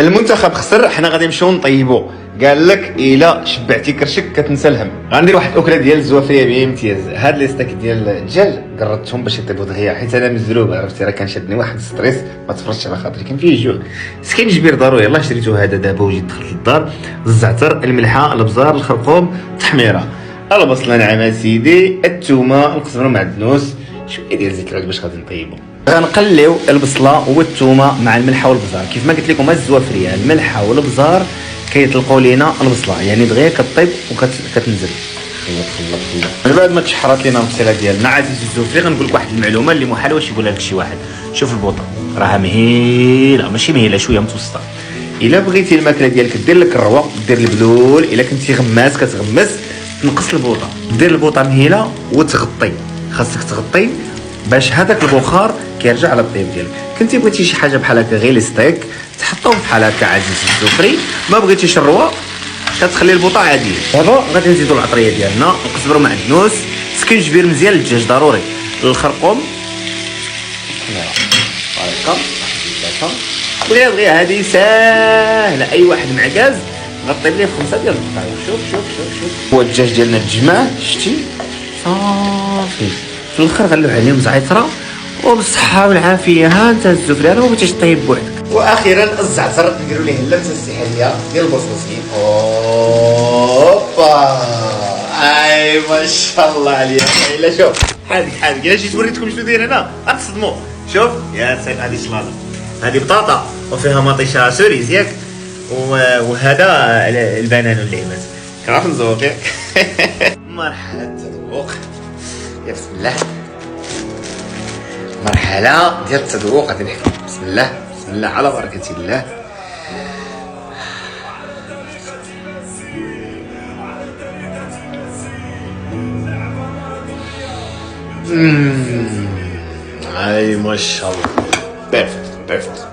المنتخب خسر، حنا غادي نمشيو نطيبو. قال لك الا شبعتي كرشك كتنسى الهم. غندير واحد الاكله ديال الزوافريه بامتياز. هاد لي ستيك ديال الدجاج قررتهم باش يطيبوا دغيا، حيت انا مزروب عرفتي، راه كان شادني واحد ستريس ما تفرجتش على خاطري، كان فيه جوع مسكين جبير ضروري. يلاه شريتو هذا دابا وجيت دخلت للدار. الزعتر، الملحه، البزار، الخرقوم، التحميره، البصله ناعمه سيدي، الثومه، القزبر المعدنوس، شويه ديال زيت العود باش غادي نطيبو. غنقليو البصله والثومه مع الملحه والبزار. كيف ما قلت لكم الزوافريه الملحه والبزار كيطلقوا لينا البصله، يعني دغيا كطيب وكتنزل. من بعد ما تشحرات لينا البصيله ديالنا عزيزي الزوفري، غنقول لك واحد المعلومه اللي محال واش يقولها لك شي واحد. شوف البوطه راها مهيله، ماشي مهيله، شويه متوسطه. الا بغيتي الماكله ديالك دير لك الروه، دير البلول. الا كنتي غماس كتغمس تنقص البوطه، دير البوطه مهيله وتغطي. خاصك تغطي باش هذاك البخار كيرجع على الطيب ديالك. كنتي بغيتي شي حاجه بحال هكا غير ستيك تحطهم بحال هكا عزيزي الزوفري. ما بغيتيش الروه كتخلي البوطه عاديه. دابا غادي نزيدو العطريه ديالنا، القزبر معدنوس، سكنجبير مزيان للدجاج ضروري، الخرقوم هكا ولا دغيا. هذه ساهله، اي واحد معكاز غطيب ليه 5 ديال الدقائق. شوف شوف شوف شوف هو الدجاج ديالنا تجمع، شتي صافي. في الاخر غنلوح عليهم زعتره وبالصحه والعافيه. ها انت الزفري راه ما بغيتيش طيب بوحدك. واخيرا الزعتر نديروا ليه اللمسه السحريه ديال البصبصين. اوبا اي ما شاء الله عليك. الا شوف حادق الا جيت وريتكم شنو داير هنا غتصدموا. شوف يا سيد، هذه شلاضه، هذه بطاطا وفيها مطيشه سوريز ياك، وهذا البنان واللعبات. كنعرف نزوق ياك. مرحله التذوق يا بسم الله. مرحله ديال التذوق غادي نحكي. بسم الله بسم الله على بركه الله. اي ما شاء الله. بيرفكت بيرفكت.